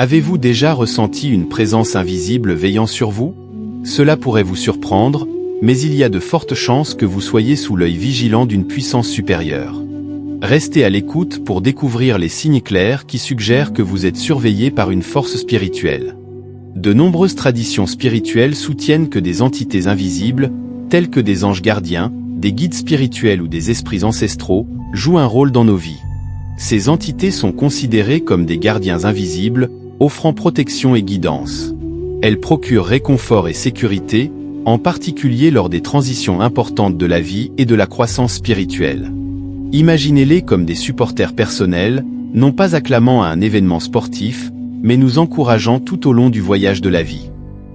Avez-vous déjà ressenti une présence invisible veillant sur vous? Cela pourrait vous surprendre, mais il y a de fortes chances que vous soyez sous l'œil vigilant d'une puissance supérieure. Restez à l'écoute pour découvrir les signes clairs qui suggèrent que vous êtes surveillé par une force spirituelle. De nombreuses traditions spirituelles soutiennent que des entités invisibles, telles que des anges gardiens, des guides spirituels ou des esprits ancestraux, jouent un rôle dans nos vies. Ces entités sont considérées comme des gardiens invisibles, offrant protection et guidance. Elles procurent réconfort et sécurité, en particulier lors des transitions importantes de la vie et de la croissance spirituelle. Imaginez-les comme des supporters personnels, non pas acclamant à un événement sportif, mais nous encourageant tout au long du voyage de la vie.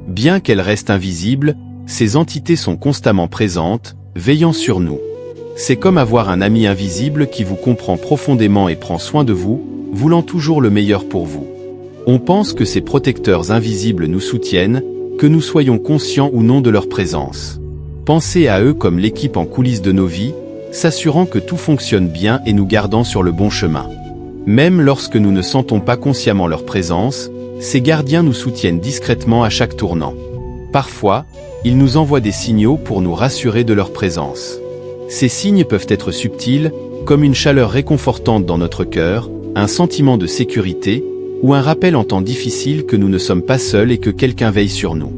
Bien qu'elles restent invisibles, ces entités sont constamment présentes, veillant sur nous. C'est comme avoir un ami invisible qui vous comprend profondément et prend soin de vous, voulant toujours le meilleur pour vous. On pense que ces protecteurs invisibles nous soutiennent, que nous soyons conscients ou non de leur présence. Pensez à eux comme l'équipe en coulisses de nos vies, s'assurant que tout fonctionne bien et nous gardant sur le bon chemin. Même lorsque nous ne sentons pas consciemment leur présence, ces gardiens nous soutiennent discrètement à chaque tournant. Parfois, ils nous envoient des signaux pour nous rassurer de leur présence. Ces signes peuvent être subtils, comme une chaleur réconfortante dans notre cœur, un sentiment de sécurité, ou un rappel en temps difficile que nous ne sommes pas seuls et que quelqu'un veille sur nous.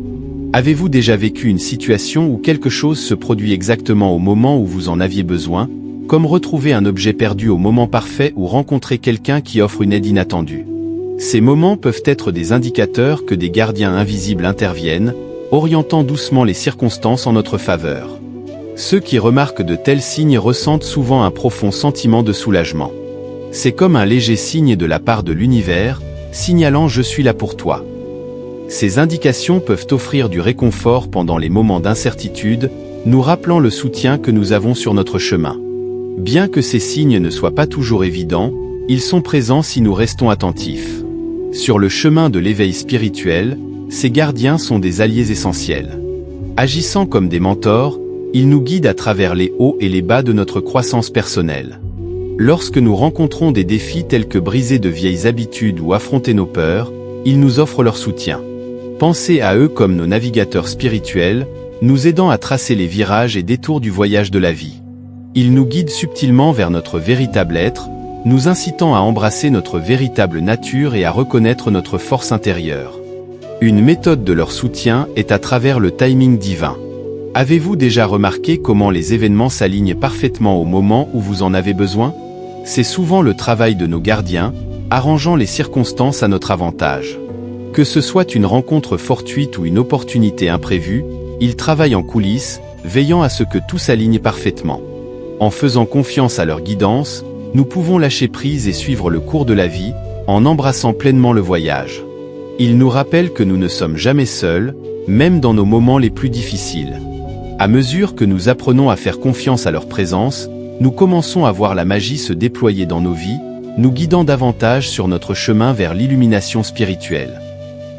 Avez-vous déjà vécu une situation où quelque chose se produit exactement au moment où vous en aviez besoin, comme retrouver un objet perdu au moment parfait ou rencontrer quelqu'un qui offre une aide inattendue? Ces moments peuvent être des indicateurs que des gardiens invisibles interviennent, orientant doucement les circonstances en notre faveur. Ceux qui remarquent de tels signes ressentent souvent un profond sentiment de soulagement. C'est comme un léger signe de la part de l'univers, signalant « Je suis là pour toi ». Ces indications peuvent offrir du réconfort pendant les moments d'incertitude, nous rappelant le soutien que nous avons sur notre chemin. Bien que ces signes ne soient pas toujours évidents, ils sont présents si nous restons attentifs. Sur le chemin de l'éveil spirituel, ces gardiens sont des alliés essentiels. Agissant comme des mentors, ils nous guident à travers les hauts et les bas de notre croissance personnelle. Lorsque nous rencontrons des défis tels que briser de vieilles habitudes ou affronter nos peurs, ils nous offrent leur soutien. Pensez à eux comme nos navigateurs spirituels, nous aidant à tracer les virages et détours du voyage de la vie. Ils nous guident subtilement vers notre véritable être, nous incitant à embrasser notre véritable nature et à reconnaître notre force intérieure. Une méthode de leur soutien est à travers le timing divin. Avez-vous déjà remarqué comment les événements s'alignent parfaitement au moment où vous en avez besoin? C'est souvent le travail de nos gardiens, arrangeant les circonstances à notre avantage. Que ce soit une rencontre fortuite ou une opportunité imprévue, ils travaillent en coulisses, veillant à ce que tout s'aligne parfaitement. En faisant confiance à leur guidance, nous pouvons lâcher prise et suivre le cours de la vie, en embrassant pleinement le voyage. Ils nous rappellent que nous ne sommes jamais seuls, même dans nos moments les plus difficiles. À mesure que nous apprenons à faire confiance à leur présence, nous commençons à voir la magie se déployer dans nos vies, nous guidant davantage sur notre chemin vers l'illumination spirituelle.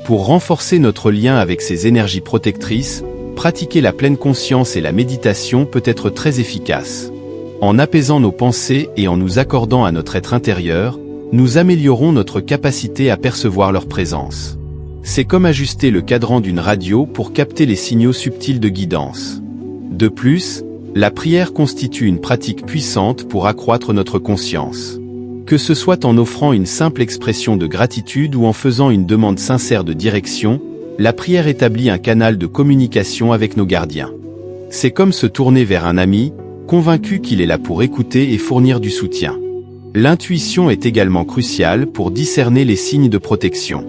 Pour renforcer notre lien avec ces énergies protectrices, pratiquer la pleine conscience et la méditation peut être très efficace. En apaisant nos pensées et en nous accordant à notre être intérieur, nous améliorons notre capacité à percevoir leur présence. C'est comme ajuster le cadran d'une radio pour capter les signaux subtils de guidance. De plus, la prière constitue une pratique puissante pour accroître notre conscience. Que ce soit en offrant une simple expression de gratitude ou en faisant une demande sincère de direction, la prière établit un canal de communication avec nos gardiens. C'est comme se tourner vers un ami, convaincu qu'il est là pour écouter et fournir du soutien. L'intuition est également cruciale pour discerner les signes de protection.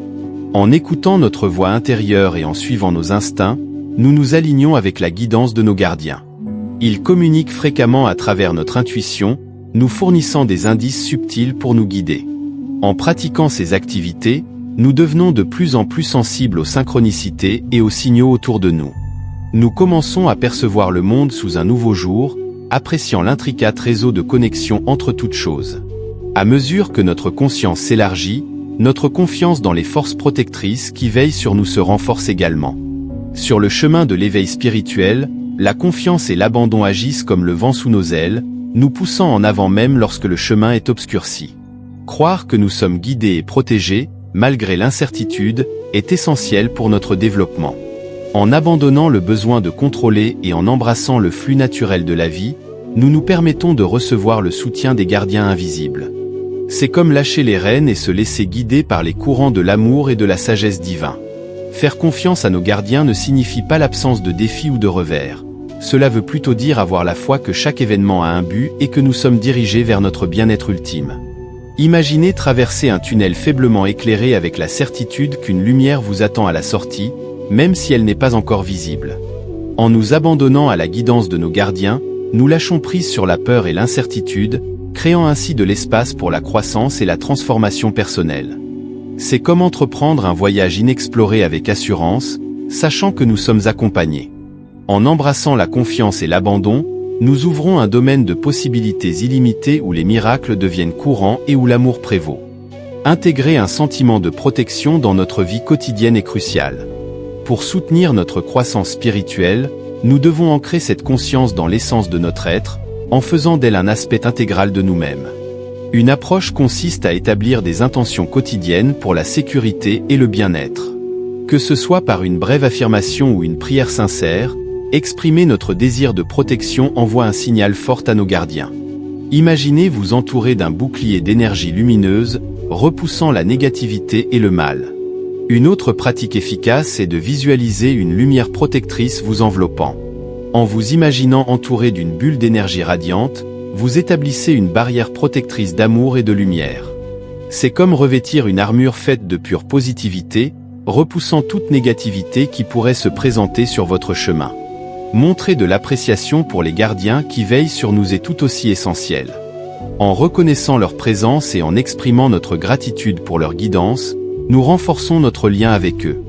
En écoutant notre voix intérieure et en suivant nos instincts, nous nous alignons avec la guidance de nos gardiens. Ils communiquent fréquemment à travers notre intuition, nous fournissant des indices subtils pour nous guider. En pratiquant ces activités, nous devenons de plus en plus sensibles aux synchronicités et aux signaux autour de nous. Nous commençons à percevoir le monde sous un nouveau jour, appréciant l'intricate réseau de connexion entre toutes choses. À mesure que notre conscience s'élargit, notre confiance dans les forces protectrices qui veillent sur nous se renforce également. Sur le chemin de l'éveil spirituel, la confiance et l'abandon agissent comme le vent sous nos ailes, nous poussant en avant même lorsque le chemin est obscurci. Croire que nous sommes guidés et protégés, malgré l'incertitude, est essentielle pour notre développement. En abandonnant le besoin de contrôler et en embrassant le flux naturel de la vie, nous nous permettons de recevoir le soutien des gardiens invisibles. C'est comme lâcher les rênes et se laisser guider par les courants de l'amour et de la sagesse divine. Faire confiance à nos gardiens ne signifie pas l'absence de défis ou de revers. Cela veut plutôt dire avoir la foi que chaque événement a un but et que nous sommes dirigés vers notre bien-être ultime. Imaginez traverser un tunnel faiblement éclairé avec la certitude qu'une lumière vous attend à la sortie, même si elle n'est pas encore visible. En nous abandonnant à la guidance de nos gardiens, nous lâchons prise sur la peur et l'incertitude, créant ainsi de l'espace pour la croissance et la transformation personnelle. C'est comme entreprendre un voyage inexploré avec assurance, sachant que nous sommes accompagnés. En embrassant la confiance et l'abandon, nous ouvrons un domaine de possibilités illimitées où les miracles deviennent courants et où l'amour prévaut. Intégrer un sentiment de protection dans notre vie quotidienne est crucial. Pour soutenir notre croissance spirituelle, nous devons ancrer cette conscience dans l'essence de notre être, en faisant d'elle un aspect intégral de nous-mêmes. Une approche consiste à établir des intentions quotidiennes pour la sécurité et le bien-être. Que ce soit par une brève affirmation ou une prière sincère, exprimer notre désir de protection envoie un signal fort à nos gardiens. Imaginez vous entourer d'un bouclier d'énergie lumineuse, repoussant la négativité et le mal. Une autre pratique efficace est de visualiser une lumière protectrice vous enveloppant. En vous imaginant entouré d'une bulle d'énergie radiante, vous établissez une barrière protectrice d'amour et de lumière. C'est comme revêtir une armure faite de pure positivité, repoussant toute négativité qui pourrait se présenter sur votre chemin. Montrer de l'appréciation pour les gardiens qui veillent sur nous est tout aussi essentiel. En reconnaissant leur présence et en exprimant notre gratitude pour leur guidance, nous renforçons notre lien avec eux.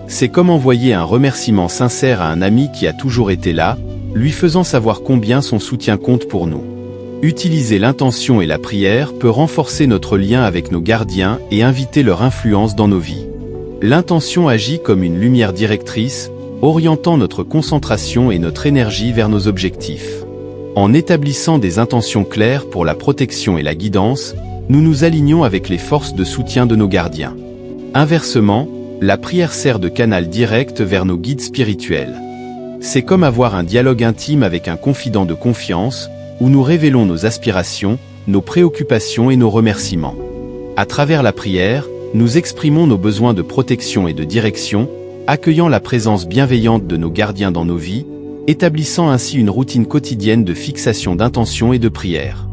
C'est comme envoyer un remerciement sincère à un ami qui a toujours été là, lui faisant savoir combien son soutien compte pour nous. Utiliser l'intention et la prière peut renforcer notre lien avec nos gardiens et inviter leur influence dans nos vies. L'intention agit comme une lumière directrice, orientant notre concentration et notre énergie vers nos objectifs. En établissant des intentions claires pour la protection et la guidance, nous nous alignons avec les forces de soutien de nos gardiens. Inversement, la prière sert de canal direct vers nos guides spirituels. C'est comme avoir un dialogue intime avec un confident de confiance, où nous révélons nos aspirations, nos préoccupations et nos remerciements. À travers la prière, nous exprimons nos besoins de protection et de direction, accueillant la présence bienveillante de nos gardiens dans nos vies, établissant ainsi une routine quotidienne de fixation d'intentions et de prière.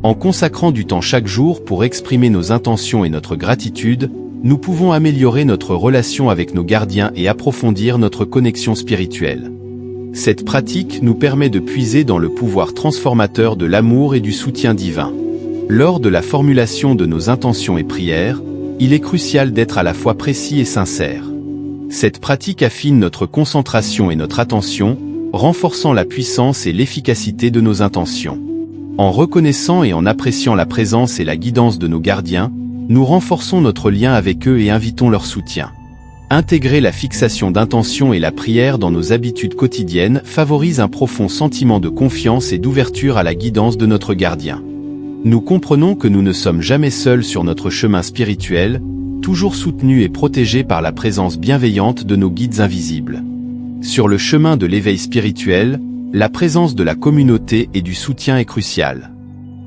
En consacrant du temps chaque jour pour exprimer nos intentions et notre gratitude, nous pouvons améliorer notre relation avec nos gardiens et approfondir notre connexion spirituelle. Cette pratique nous permet de puiser dans le pouvoir transformateur de l'amour et du soutien divin. Lors de la formulation de nos intentions et prières, il est crucial d'être à la fois précis et sincère. Cette pratique affine notre concentration et notre attention, renforçant la puissance et l'efficacité de nos intentions. En reconnaissant et en appréciant la présence et la guidance de nos gardiens, nous renforçons notre lien avec eux et invitons leur soutien. Intégrer la fixation d'intention et la prière dans nos habitudes quotidiennes favorise un profond sentiment de confiance et d'ouverture à la guidance de notre gardien. Nous comprenons que nous ne sommes jamais seuls sur notre chemin spirituel, toujours soutenus et protégés par la présence bienveillante de nos guides invisibles. Sur le chemin de l'éveil spirituel, la présence de la communauté et du soutien est cruciale.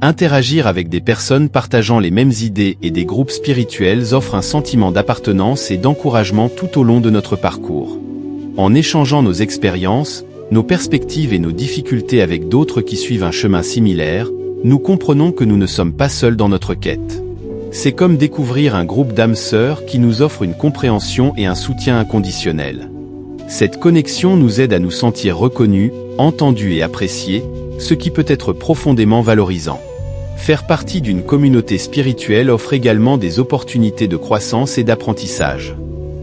Interagir avec des personnes partageant les mêmes idées et des groupes spirituels offre un sentiment d'appartenance et d'encouragement tout au long de notre parcours. En échangeant nos expériences, nos perspectives et nos difficultés avec d'autres qui suivent un chemin similaire, nous comprenons que nous ne sommes pas seuls dans notre quête. C'est comme découvrir un groupe d'âmes sœurs qui nous offre une compréhension et un soutien inconditionnel. Cette connexion nous aide à nous sentir reconnus, entendus et appréciés, ce qui peut être profondément valorisant. Faire partie d'une communauté spirituelle offre également des opportunités de croissance et d'apprentissage.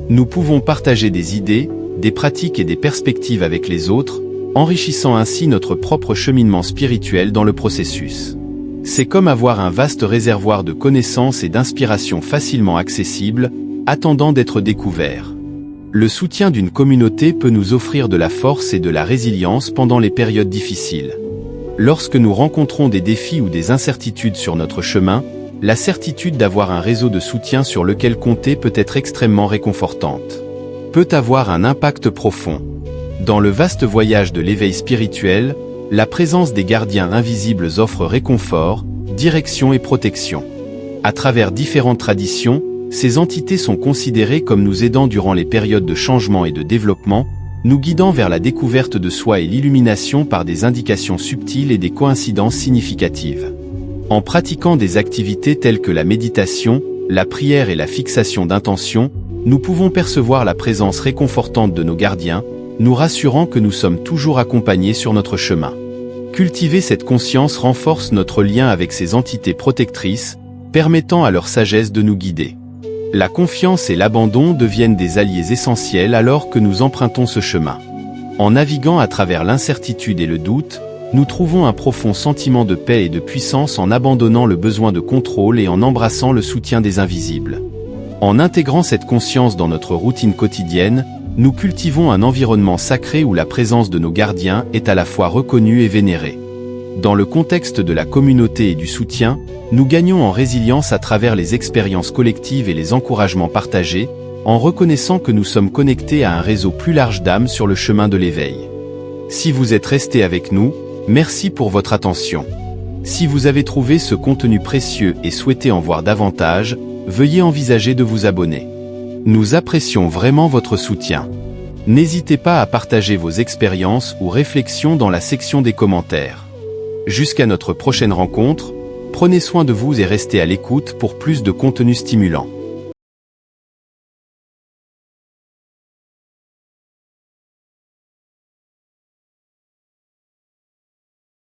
Nous pouvons partager des idées, des pratiques et des perspectives avec les autres, enrichissant ainsi notre propre cheminement spirituel dans le processus. C'est comme avoir un vaste réservoir de connaissances et d'inspiration facilement accessible, attendant d'être découvert. Le soutien d'une communauté peut nous offrir de la force et de la résilience pendant les périodes difficiles. Lorsque nous rencontrons des défis ou des incertitudes sur notre chemin, la certitude d'avoir un réseau de soutien sur lequel compter peut être extrêmement réconfortante. Peut avoir un impact profond. Dans le vaste voyage de l'éveil spirituel, la présence des gardiens invisibles offre réconfort, direction et protection. À travers différentes traditions, ces entités sont considérées comme nous aidant durant les périodes de changement et de développement, nous guidant vers la découverte de soi et l'illumination par des indications subtiles et des coïncidences significatives. En pratiquant des activités telles que la méditation, la prière et la fixation d'intention, nous pouvons percevoir la présence réconfortante de nos gardiens, nous rassurant que nous sommes toujours accompagnés sur notre chemin. Cultiver cette conscience renforce notre lien avec ces entités protectrices, permettant à leur sagesse de nous guider. La confiance et l'abandon deviennent des alliés essentiels alors que nous empruntons ce chemin. En naviguant à travers l'incertitude et le doute, nous trouvons un profond sentiment de paix et de puissance en abandonnant le besoin de contrôle et en embrassant le soutien des invisibles. En intégrant cette conscience dans notre routine quotidienne, nous cultivons un environnement sacré où la présence de nos gardiens est à la fois reconnue et vénérée. Dans le contexte de la communauté et du soutien, nous gagnons en résilience à travers les expériences collectives et les encouragements partagés, en reconnaissant que nous sommes connectés à un réseau plus large d'âmes sur le chemin de l'éveil. Si vous êtes restés avec nous, merci pour votre attention. Si vous avez trouvé ce contenu précieux et souhaitez en voir davantage, veuillez envisager de vous abonner. Nous apprécions vraiment votre soutien. N'hésitez pas à partager vos expériences ou réflexions dans la section des commentaires. Jusqu'à notre prochaine rencontre, prenez soin de vous et restez à l'écoute pour plus de contenu stimulant.